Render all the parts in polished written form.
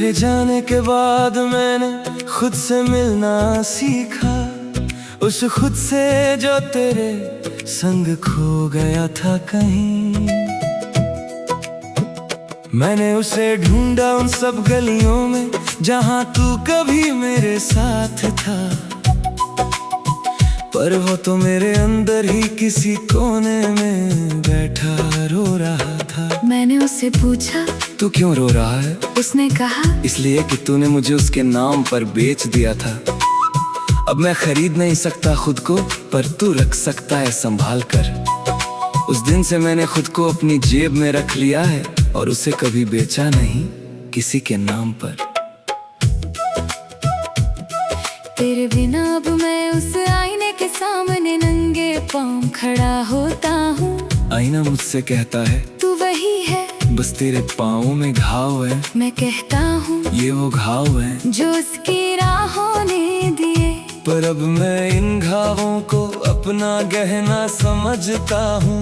तेरे जाने के बाद मैंने खुद से मिलना सीखा, उस खुद से जो तेरे संग खो गया था कहीं। मैंने उसे ढूंढा उन सब गलियों में जहां तू कभी मेरे साथ था, पर वो तो मेरे अंदर ही किसी कोने में बैठा रो रहा था। मैंने उससे पूछा तू क्यों रो रहा है? उसने कहा इसलिए कि तूने मुझे उसके नाम पर बेच दिया था। अब मैं खरीद नहीं सकता खुद को, पर तू रख सकता है संभाल कर। उस दिन से मैंने खुद को अपनी जेब में रख लिया है और उसे कभी बेचा नहीं किसी के नाम पर। तेरे बिना अब मैं उस आईने के सामने नंगे पांव खड़ा होता हूँ। आईना मुझसे कहता है तू वही है, बस तेरे पाँवों में घाव है। मैं कहता हूँ ये वो घाव है जो उसकी राहों ने दिए। पर अब मैं इन घावों को अपना गहना समझता हूँ।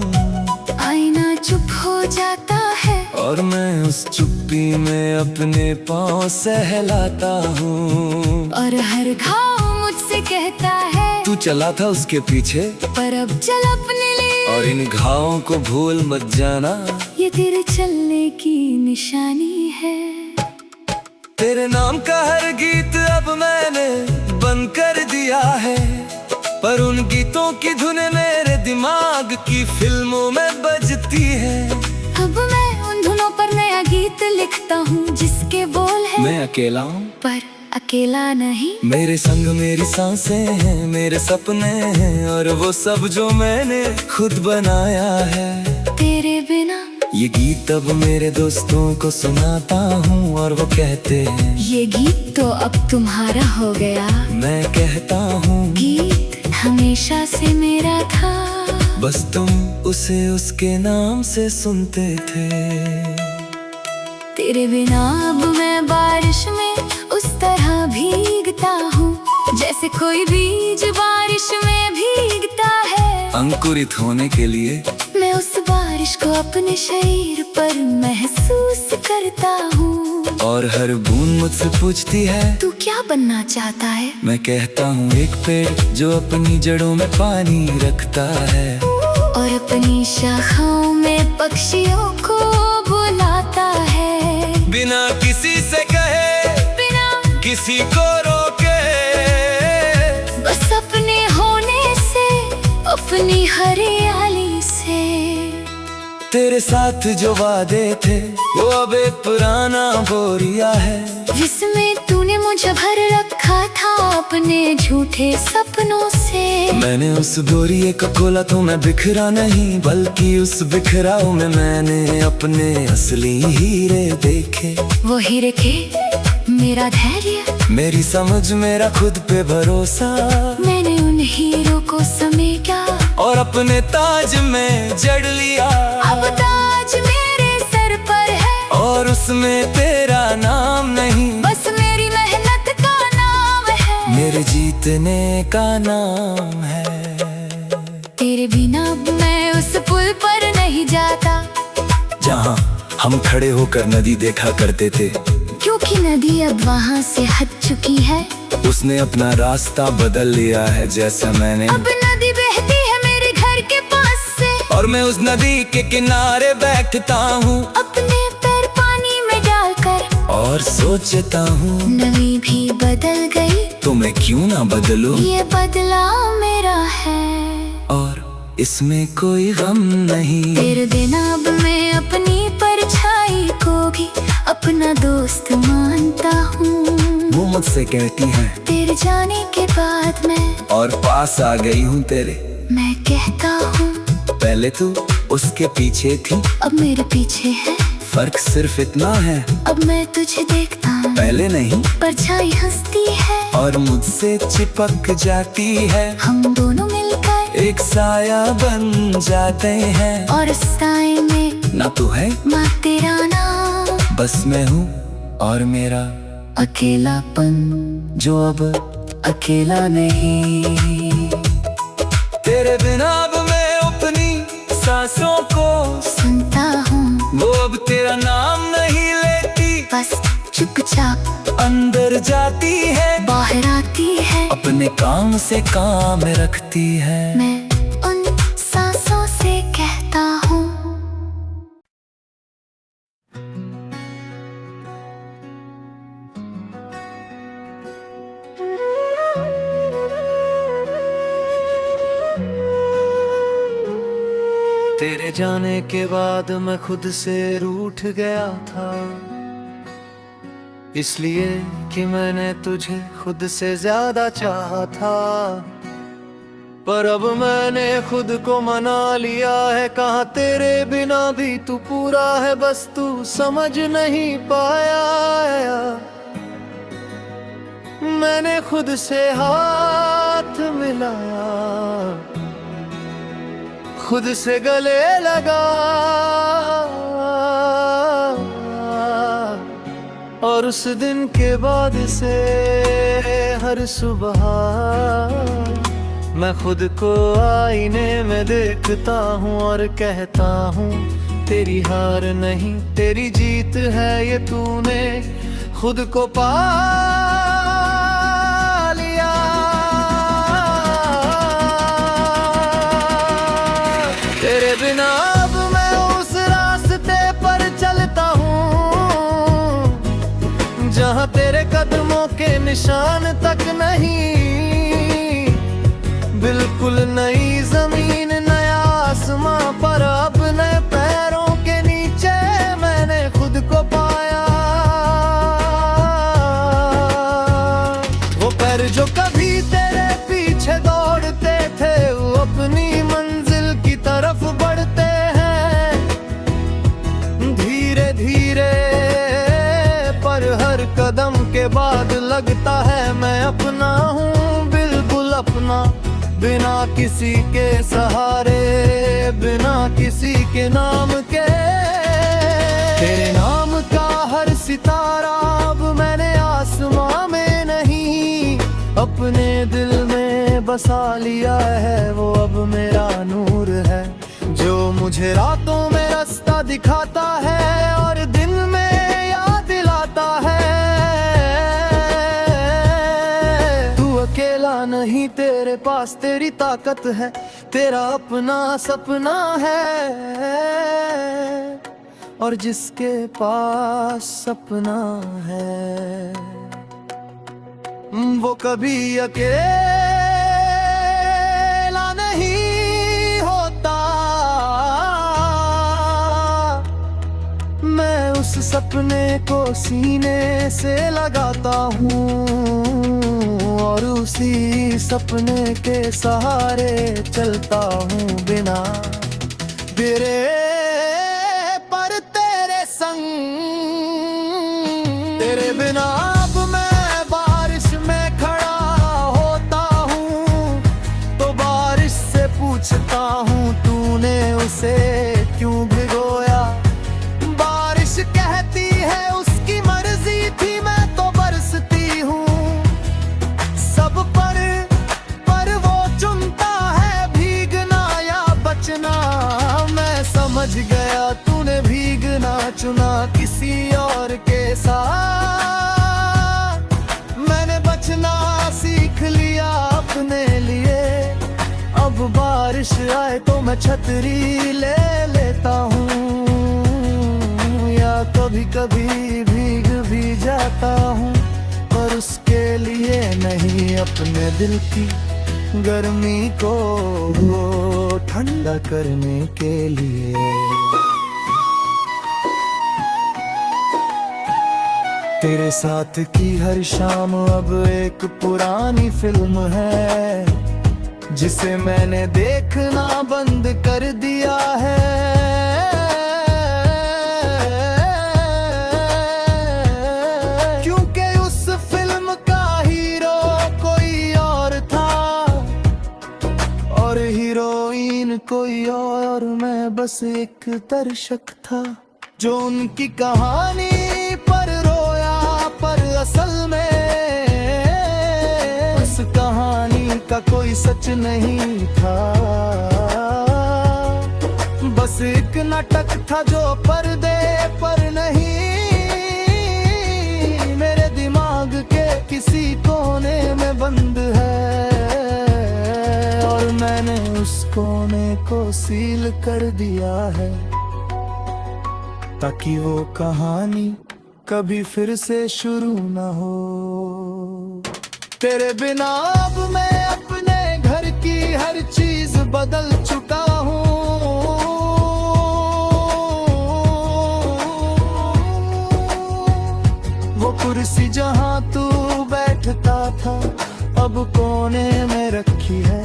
आईना चुप हो जाता है और मैं उस चुप्पी में अपने पाँव सहलाता हूँ। और हर घाव मुझसे कहता है तू चला था उसके पीछे, पर अब चल अपने लिए। और इन घावों को भूल मत जाना, ये तेरे चलने की निशानी है। तेरे नाम का हर गीत अब मैंने बंद कर दिया है, पर उन गीतों की धुन मेरे दिमाग की फिल्मों में बजती है। अब मैं उन धुनों पर नया गीत लिखता हूँ जिसके बोल है मैं अकेला हूँ पर अकेला नहीं। मेरे संग मेरी सांसें हैं, मेरे सपने हैं, और वो सब जो मैंने खुद बनाया है। तेरे बिना ये गीत अब मेरे दोस्तों को सुनाता हूँ और वो कहते हैं ये गीत तो अब तुम्हारा हो गया। मैं कहता हूँ गीत हमेशा से मेरा था, बस तुम उसे उसके नाम से सुनते थे। तेरे बिना अब मैं बारिश में उस तरह भीगता हूँ जैसे कोई बीज बारिश में भीगता है। अंकुरित होने के लिए मैं उस बारिश को अपने शरीर पर महसूस करता हूँ। और हर बूंद मुझसे पूछती है तू क्या बनना चाहता है? मैं कहता हूँ एक पेड़ जो अपनी जड़ों में पानी रखता है, और अपनी शाखाओं में पक्षियों को बुलाता है। बिना किसी से कहे, बिना किसी को रोके, बस अपने होने से, अपनी हरियाली से। तेरे साथ जो वादे थे वो अब एक पुराना बोरिया है, जिसमें तूने मुझे भर रखा था अपने झूठे सपनों से। मैंने उस बोरिए को खोला तो मैं बिखरा नहीं, बल्कि उस बिखराव में मैंने अपने असली हीरे देखे। वो हीरे के मेरा धैर्य, मेरी समझ, मेरा खुद पे भरोसा। मैंने उन हीरो को समेटा और अपने ताज में जड़ लिया। अब ताज मेरे सर पर है और उसमें तेरा नाम नहीं, बस मेरी मेहनत का नाम है। मेरे जीतने का नाम है। तेरे बिना मैं उस पुल पर नहीं जाता जहाँ हम खड़े होकर नदी देखा करते थे, क्योंकि नदी अब वहाँ से हट चुकी है। उसने अपना रास्ता बदल लिया है जैसा मैंने। अब नदी बहती है मेरे घर के पास से, और मैं उस नदी के किनारे बैठता हूँ अपने पैर पानी में डालकर, और सोचता हूँ नदी भी बदल गई तो मैं क्यों ना बदलूं। ये बदलाव मेरा है और इसमें कोई गम नहीं। तेरे बिना अब मैं अपनी परछाई को भी अपना दोस्त मानता हूँ। वो मुझसे कहती है तेरे जाने के बाद मैं और पास आ गई हूँ तेरे। मैं कहता हूँ पहले तू उसके पीछे थी, अब मेरे पीछे है। फर्क सिर्फ इतना है, अब मैं तुझे देखता हूँ, पहले नहीं। परछाई हंसती है और मुझसे चिपक जाती है। हम दोनों मिलकर एक साया बन जाते हैं। और उस साए में ना तू है माँ तेरा नाम, बस मैं हूँ और मेरा अकेलापन जो अब अकेला नहीं। तेरे बिना अब मैं अपनी सांसों को सुनता हूँ, वो अब तेरा नाम नहीं लेती, बस चुपचाप अंदर जाती है बाहर आती है, अपने काम से काम रखती है। मैं उन सांसों से कहता हूँ। तेरे जाने के बाद मैं खुद से रूठ गया था, इसलिए कि मैंने तुझे खुद से ज्यादा चाहा था। पर अब मैंने खुद को मना लिया है, कहाँ तेरे बिना भी तू पूरा है, बस तू समझ नहीं पाया। मैंने खुद से हाथ मिलाया, खुद से गले लगा, और उस दिन के बाद से हर सुबह मैं खुद को आईने में देखता हूँ और कहता हूँ तेरी हार नहीं तेरी जीत है, ये तूने खुद को पा लिया। तेरे बिना अब मैं उस रास्ते पर चलता हूँ जहाँ तेरे कदमों के निशान तक नहीं। बिल्कुल नई जमीन नया आसमां, पर अपने पैरों के नीचे मैंने खुद को पाया। वो पैर जो कभी तेरे पीछे दौड़ते थे, वो अपनी मंजिल की तरफ बढ़ते हैं धीरे धीरे, पर हर कदम के बाद लगता है मैं अपना हूँ, बिल्कुल अपना, बिना किसी के सहारे, बिना किसी के नाम के। तेरे नाम का हर सितारा अब मैंने आसमां में नहीं, अपने दिल में बसा लिया है, वो अब मेरा नूर है, जो मुझे रातों में रास्ता दिखाता है और दिन में याद दिलाता है। तू अकेला नहीं, तेरे पास तेरी ताकत है, तेरा अपना सपना है, और जिसके पास सपना है वो कभी अकेला नहीं होता। मैं उस सपने को सीने से लगाता हूँ और उसी सपने के सहारे चलता हूँ, बिना गिरे पर तेरे संग। तेरे बिना अब मैं बारिश में खड़ा होता हूँ, तो बारिश से पूछता हूँ तूने उसे क्यों भिगोया। बारिश कहती है उसकी मर्जी थी, मैं तो बरसती हूँ सब पर वो चुनता है भीगना या बचना। मैं समझ गया तूने भीगना चुना किसी और के साथ, मैंने बचना सीख लिया अपने लिए। अब बारिश आए तो मैं छतरी ले लेता हूँ, या कभी कभी भीग भी जाता हूँ, पर उसके लिए नहीं, अपने दिल की गर्मी को ठंडा करने के लिए। तेरे साथ की हर शाम अब एक पुरानी फिल्म है, जिसे मैंने देखना बंद कर दिया है। क्योंकि उस फिल्म का हीरो कोई और था और हीरोइन कोई और, मैं बस एक दर्शक था जो उनकी कहानी पर रोया, पर असल में उस कहानी का कोई सच नहीं था। बस एक नाटक था जो पर्दे पर नहीं, मेरे दिमाग को सील कर दिया है, ताकि वो कहानी कभी फिर से शुरू न हो। तेरे बिना अब मैं अपने घर की हर चीज बदल चुका हूँ। वो कुर्सी जहाँ तू बैठता था अब कोने में रखी है,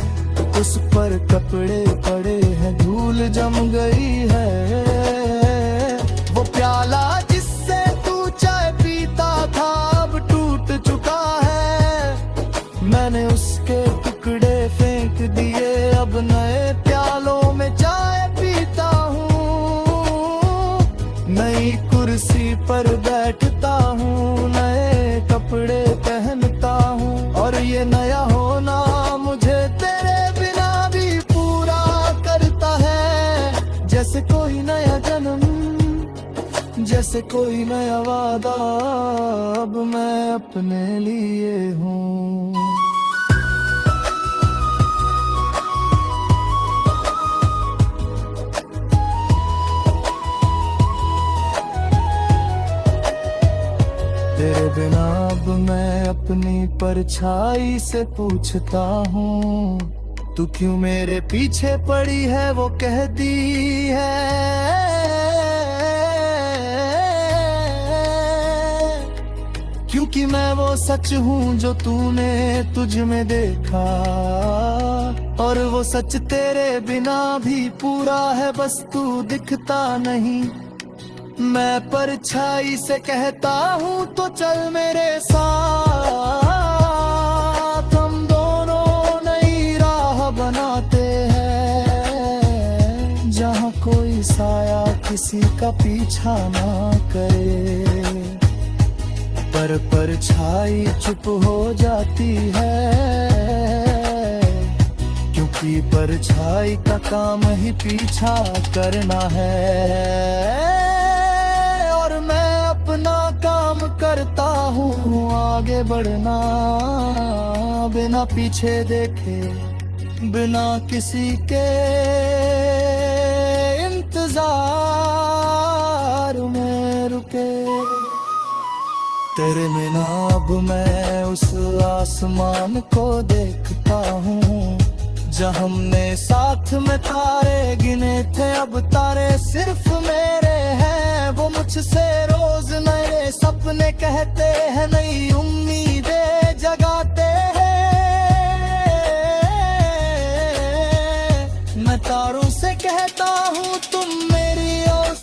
उस पर कपड़े पड़े हैं, धूल जम गई है। वो प्याला जिससे तू चाय पीता था अब टूट चुका है, मैंने उसके टुकड़े फेंक दिए, अब नए प्यालों में चाय पीता हूँ। नई कुर्सी पर बैठता हूँ, नए कपड़े पहनता हूँ, और ये नया होना मुझे तेरे बिना भी पूरा करता है। जैसे कोई नया जन्म, जैसे कोई नया वादा अब मैं अपने लिए हूँ। तेरे बिना अब मैं अपनी परछाई से पूछता हूँ, तू क्यों मेरे पीछे पड़ी है, वो कहती है। क्योंकि मैं वो सच हूँ जो तूने तुझ में देखा, और वो सच तेरे बिना भी पूरा है, बस तू दिखता नहीं। मैं परछाई से कहता हूँ तो चल मेरे साथ, हम दोनों नई राह बनाते हैं, जहाँ कोई साया किसी का पीछा ना करे। पर परछाई चुप हो जाती है, क्योंकि परछाई का काम ही पीछा करना है। अपना काम करता हूँ, आगे बढ़ना बिना पीछे देखे, बिना किसी के इंतजार में रुके। तेरे बिना अब मैं उस आसमान को देखता हूँ, जहाँ हमने साथ में तारे गिने थे, अब तारे सिर्फ मेरे हैं। वो मुझसे रोज नए सपने कहते हैं, नई उम्मीदें जगाते हैं। मैं तारों से कहता हूँ तुम मेरी और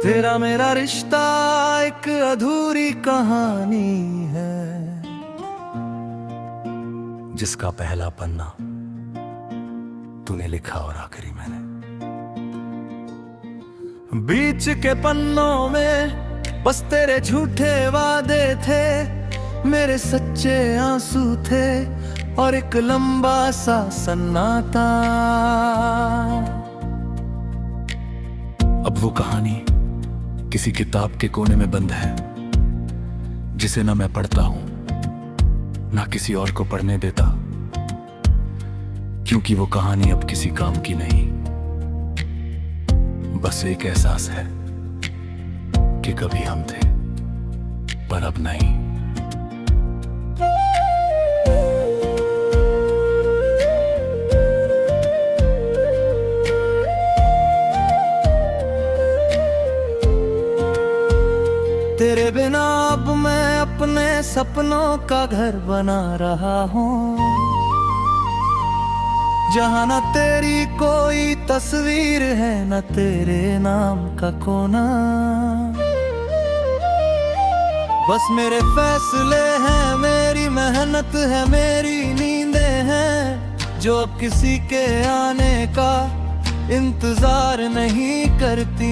तेरा मेरा रिश्ता एक अधूरी कहानी है, जिसका पहला पन्ना तूने लिखा और आखिरी मैंने। बीच के पन्नों में बस तेरे झूठे वादे थे, मेरे सच्चे आंसू थे, और एक लंबा सा सन्नाटा। अब वो कहानी किसी किताब के कोने में बंद है, जिसे ना मैं पढ़ता हूं ना किसी और को पढ़ने देता, क्योंकि वो कहानी अब किसी काम की नहीं, बस एक एहसास है कि कभी हम थे पर अब नहीं। तेरे बिना अब मैं अपने सपनों का घर बना रहा हूँ, जहाँ न तेरी कोई तस्वीर है, न तेरे नाम का कोना। बस मेरे फैसले हैं, मेरी मेहनत है, मेरी नींदें हैं, जो अब किसी के आने का इंतजार नहीं करती।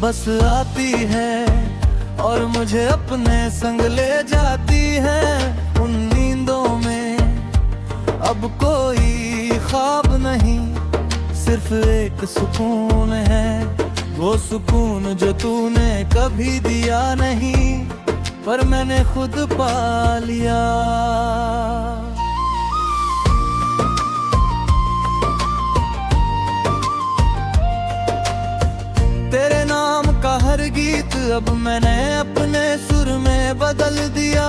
बस आती है और मुझे अपने संग ले जाती है उन नींदों में। अब कोई ख्वाब नहीं, सिर्फ एक सुकून है, वो सुकून जो तूने कभी दिया नहीं, पर मैंने खुद पा लिया। तेरे नाम का हर गीत अब मैंने अपने सुर में बदल दिया।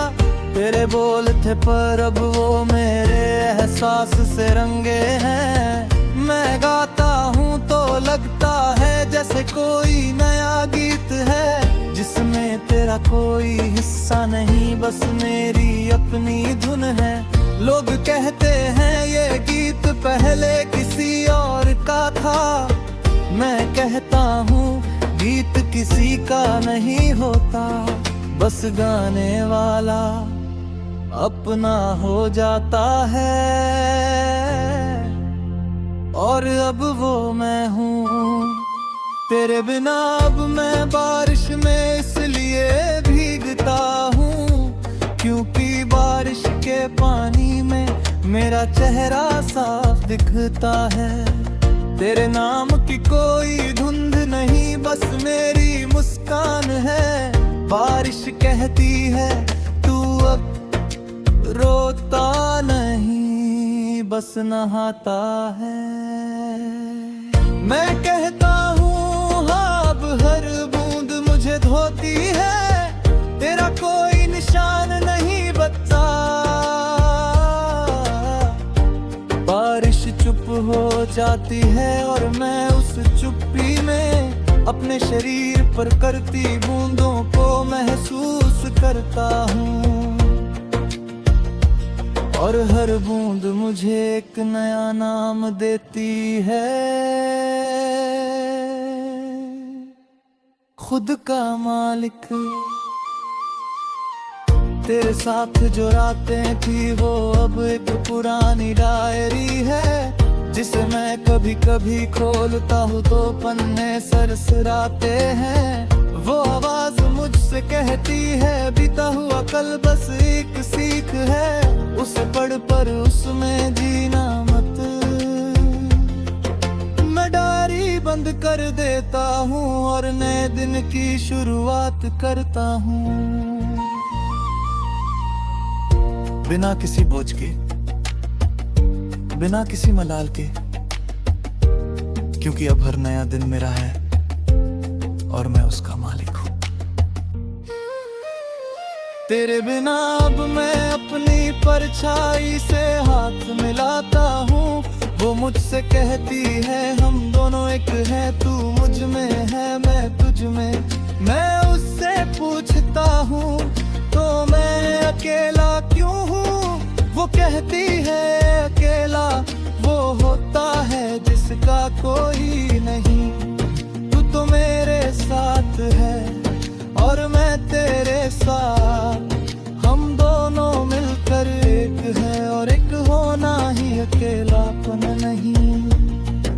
तेरे बोल थे पर अब वो मेरे एहसास से रंगे हैं। मैं गाता हूँ तो लगता है जैसे कोई नया गीत है, जिसमें तेरा कोई हिस्सा नहीं, बस मेरी अपनी धुन है। लोग कहते हैं ये गीत पहले किसी और का था, मैं कहता हूँ गीत किसी का नहीं होता, बस गाने वाला अपना हो जाता है। और अब वो मैं हूँ तेरे बिना, अब मैं बारिश में इसलिए भीगता हूँ क्योंकि बारिश के पानी में मेरा चेहरा साफ दिखता है। तेरे नाम की कोई धुंध नहीं, बस मेरी मुस्कान है। बारिश कहती है तू अब रोता नहीं, बस नहाता है। मैं कहता हूँ हाँ, अब हर बूंद मुझे धोती है, तेरा कोई निशान नहीं बचता। बारिश चुप हो जाती है और मैं उस चुप्पी में अपने शरीर पर करती बूंदों को महसूस करता हूँ। और हर बूंद मुझे एक नया नाम देती है, खुद का मालिक। तेरे साथ जो रातें थी वो अब एक पुरानी डायरी है, जिसे मैं कभी कभी खोलता हूँ तो पन्ने सरसराते हैं। वो आवाज मुझसे कहती है बीता हुआ कल बस एक सीख है, उसे पढ़ पर उसमें जीना मत। मैं डायरी बंद कर देता हूँ और नए दिन की शुरुआत करता हूँ, बिना किसी बोझ के, बिना किसी मलाल के, क्योंकि अब हर नया दिन मेरा है और मैं उसका मालिक हूँ। तेरे बिना अब मैं अपनी परछाई से हाथ मिलाता हूँ। वो मुझसे कहती है हम दोनों एक हैं, तू मुझ में है मैं तुझ में। मैं उससे पूछता हूँ तो मैं अकेला क्यों हूँ, वो कहती है अकेला वो होता है जिसका कोई नहीं। तू तो मेरे साथ है और मैं तेरे साथ, हम दोनों मिलकर एक है और एक होना ही अकेलापन नहीं,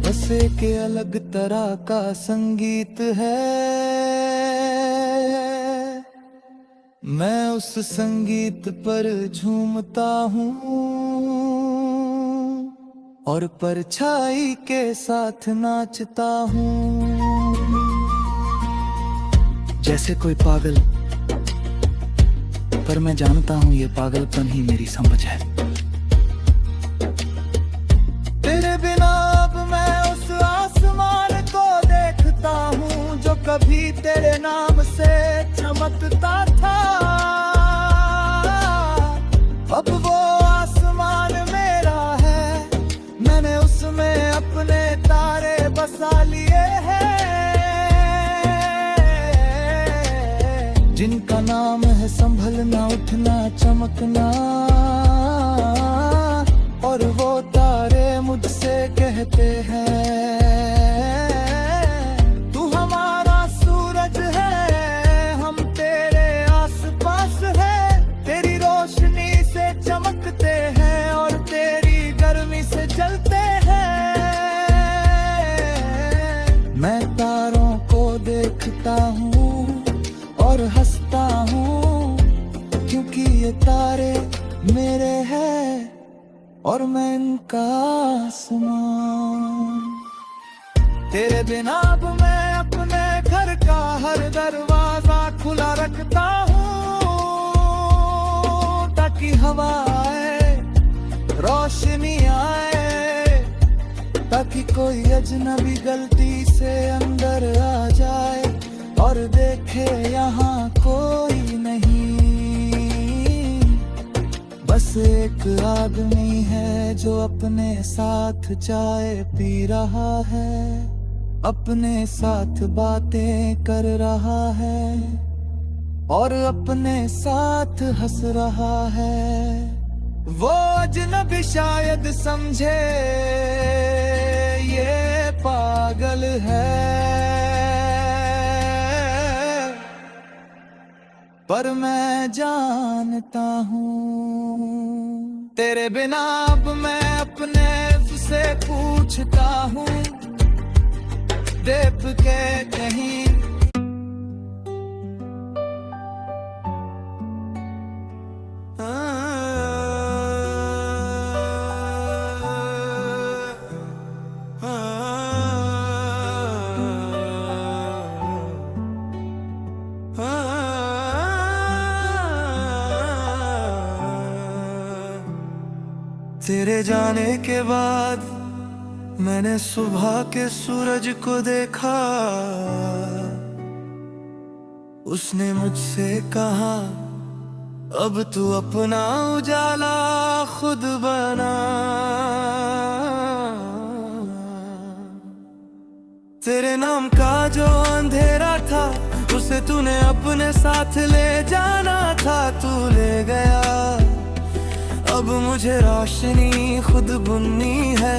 बस एक अलग तरह का संगीत है। मैं उस संगीत पर झूमता हूँ और परछाई के साथ नाचता हूँ, जैसे कोई पागल, पर मैं जानता हूँ ये पागलपन ही मेरी समझ है। तेरे बिना अब मैं उस आसमान को देखता हूँ जो कभी तेरे नाम से चमकता था। अब वो आसमान मेरा है, मैंने उसमें अपने तारे बसा लिए हैं, जिनका नाम है संभलना, उठना, चमकना। और वो तारे मुझसे कहते हैं तू हमारा सूरज है, हम तेरे आसपास है, तेरी रोशनी से चमकते हैं और तेरी गर्मी से जलते हैं। मैं तारों को देखता हूँ और हंसता हूँ, क्योंकि ये तारे मेरे हैं और मैं इनका आसमान। तेरे बिना अब मैं अपने घर का हर दरवाजा खुला रखता हूँ, ताकि हवा आए, रोशनी आए, ताकि कोई अजनबी गलती से अंदर आ जाए और देखे यहाँ कोई नहीं। बस एक आदमी है जो अपने साथ चाय पी रहा है, अपने साथ बातें कर रहा है और अपने साथ हंस रहा है। वो अजनबी शायद समझे ये पागल है, पर मैं जानता हूँ तेरे बिना अब मैं अपने से पूछता हूँ, देख के कहीं तेरे जाने के बाद मैंने सुबह के सूरज को देखा, उसने मुझसे कहा अब तू अपना उजाला खुद बना। तेरे नाम का जो अंधेरा था उसे तूने अपने साथ ले जाना था, तू ले गया। अब मुझे रोशनी खुद बुननी है,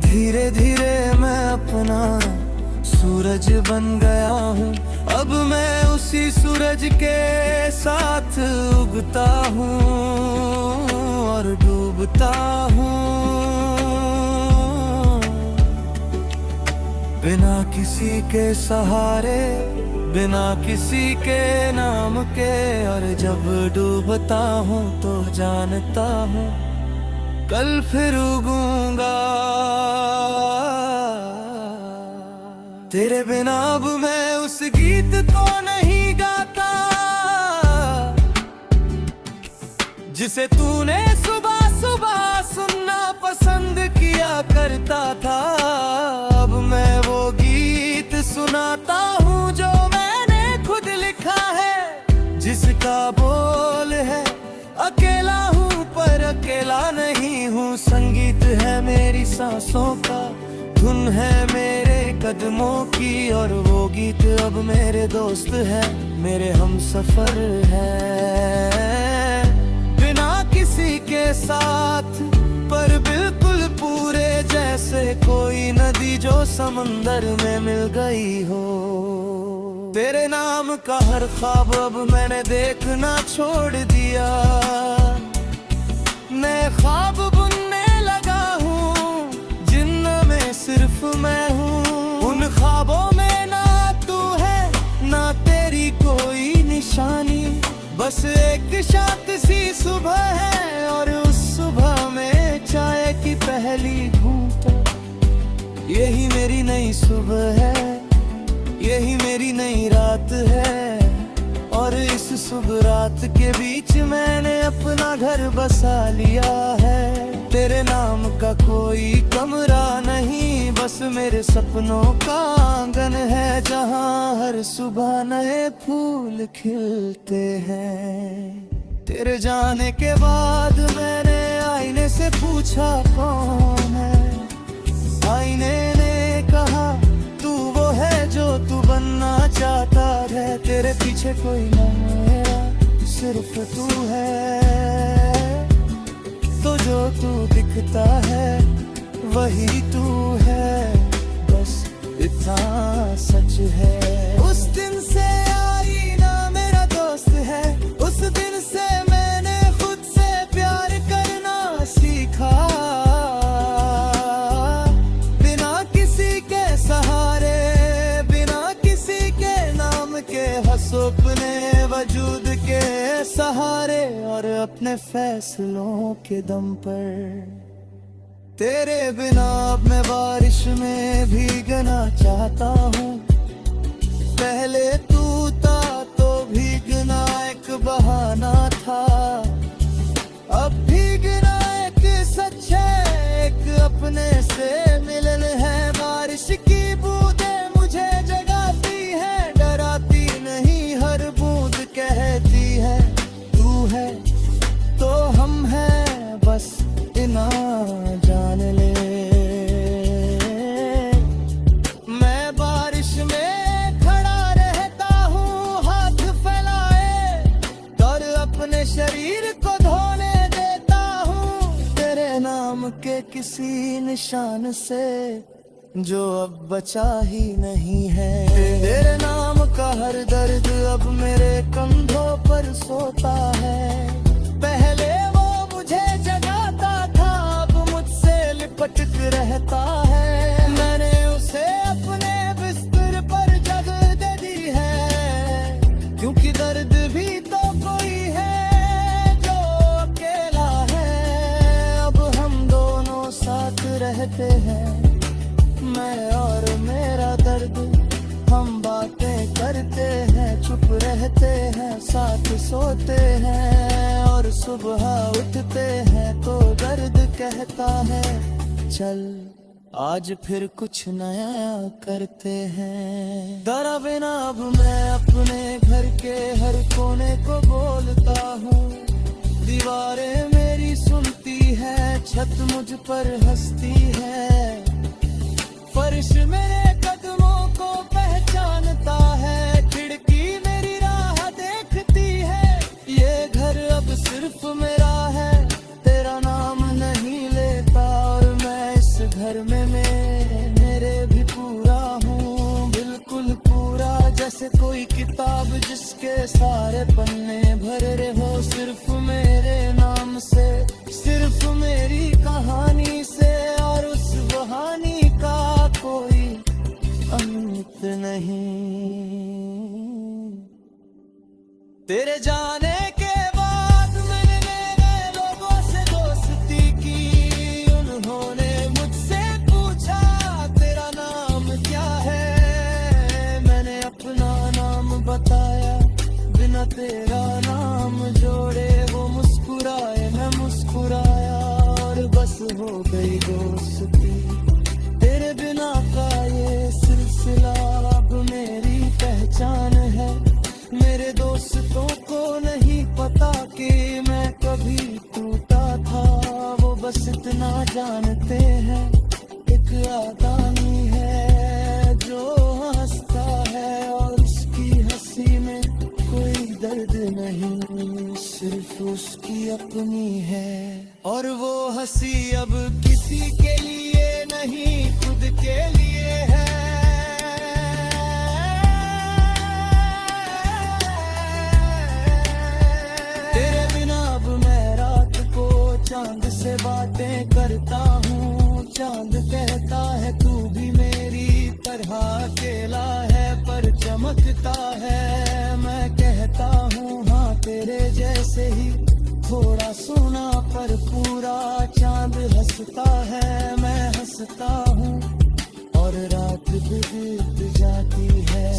धीरे धीरे मैं अपना सूरज बन गया हूँ। अब मैं उसी सूरज के साथ उगता हूँ और डूबता हूँ, बिना किसी के सहारे, बिना किसी के नाम के। और जब डूबता हूँ तो जानता हूँ कल फिर उगूंगा। तेरे बिना अब मैं उस गीत को नहीं गाता जिसे तूने सुबह सुबह सुनना पसंद किया करता था। अब मैं वो गीत सुनाता हूँ जो मैंने खुद लिखा है, जिसका बोल है अकेला हूँ पर अकेला नहीं हूँ। संगीत है मेरी सांसों का, धुन है मेरे कदमों की, और वो गीत अब मेरे दोस्त है, मेरे हमसफर है। बिना किसी के साथ पर बिल्कुल पूरे, जैसे कोई नदी जो समंदर में मिल गई हो। तेरे नाम का हर ख्वाब अब मैंने देखना छोड़ दिया, नए ख्वाब बुनने लगा हूँ जिनमें सिर्फ मैं हूँ। उन ख्वाबों में ना तू है ना तेरी कोई निशानी, बस एक शांत सी सुबह है और उस सुबह में चाय की पहली घूंट। यही मेरी नई सुबह है, यही मेरी नई रात है, और इस सुबह रात के बीच मैंने अपना घर बसा लिया है। तेरे नाम का कोई कमरा नहीं, बस मेरे सपनों का आंगन है, जहाँ हर सुबह नए फूल खिलते हैं। तेरे जाने के बाद मैंने आईने से पूछा कौन है, आईने ने कहा तू वो है जो तू बनना चाहता है। तेरे पीछे कोई ना मेरा, सिर्फ तू है, तो जो तू दिखता है वही तू है, बस इतना सच है। उस दिन से आईना मेरा दोस्त है, उस दिन से मैंने खुद से प्यार करना सीखा। बिना किसी के सहारे, बिना किसी के नाम के, अपने वजूद के सहारे और अपने फैसलों के दम पर। तेरे बिना अब मैं बारिश में भीगना चाहता हूँ। पहले तू था तो भीगना एक बहाना था, अब भीगना एक सच है, एक अपने से मिलन है। बारिश की बूंदें मुझे जगाती है, डराती नहीं, हर बूंद कहती है तू है तो हम हैं, बस इतना जान ले। मैं बारिश में खड़ा रहता हूँ हाथ फैलाए, और अपने शरीर को धोने देता हूँ तेरे नाम के किसी निशान से जो अब बचा ही नहीं है। तेरे नाम का हर दर्द अब मेरे कंधों पर सोता है। पहले वो मुझे जगाता था, अब मुझसे लिपट के रहता है। मैंने उसे अपने बिस्तर पर जगह दे दी है, क्योंकि दर्द भी तो कोई है जो अकेला है। अब हम दोनों साथ रहते हैं, मैं और मेरा दर्द, हम बातें करते हैं, चुप रहते हैं, साथ सोते हैं, और सुबह उठते हैं तो दर्द कहता है चल आज फिर कुछ नया करते हैं। डरा बिना अब मैं अपने घर के हर कोने को बोलता हूँ, दीवारें मेरी सुनती है, छत मुझ पर हंसती है, फर्श मेरे कदमों को पहचानता है, खिड़की मेरी राह देखती है। ये घर अब सिर्फ मेरा है, तेरा नाम नहीं लेता, और मैं इस घर में मेरे भी पूरा हूँ, बिल्कुल पूरा, जैसे कोई किताब जिसके सारे पन्ने भरे हो सिर्फ मेरे नाम से, सिर्फ मेरी कहानी से, और उस कहानी का कोई अंत नहीं। तेरे जाने के बाद मैंने लोगों से दोस्ती की, उन्होंने मुझसे पूछा तेरा नाम क्या है, मैंने अपना नाम बताया, बिना तेरा नाम जोड़े वो मुस्कुराए, मैं मुस्कुराया, और बस हो गई दोस्ती। तेरे बिना का ये सिलसिला अब मेरी पहचान है, मेरे दोस्तों को नहीं पता कि मैं कभी टूटा था, वो बस इतना जानते हैं एक आदमी है जो हंसता है, और उसकी हंसी में कोई दर्द नहीं, सिर्फ उसकी अपनी है, और वो हंसी अब किसी के लिए नहीं खुद के लिए है। तेरे बिना अब मैं रात को चांद से बातें करता हूँ, चांद कहता है तू भी मेरी तरह अकेला है पर चमकता है, मैं कहता हूँ हाँ तेरे जैसे ही, थोड़ा सोना पर पूरा चांद हंसता है, मैं हंसता हूँ, और रात भी बीत जाती है।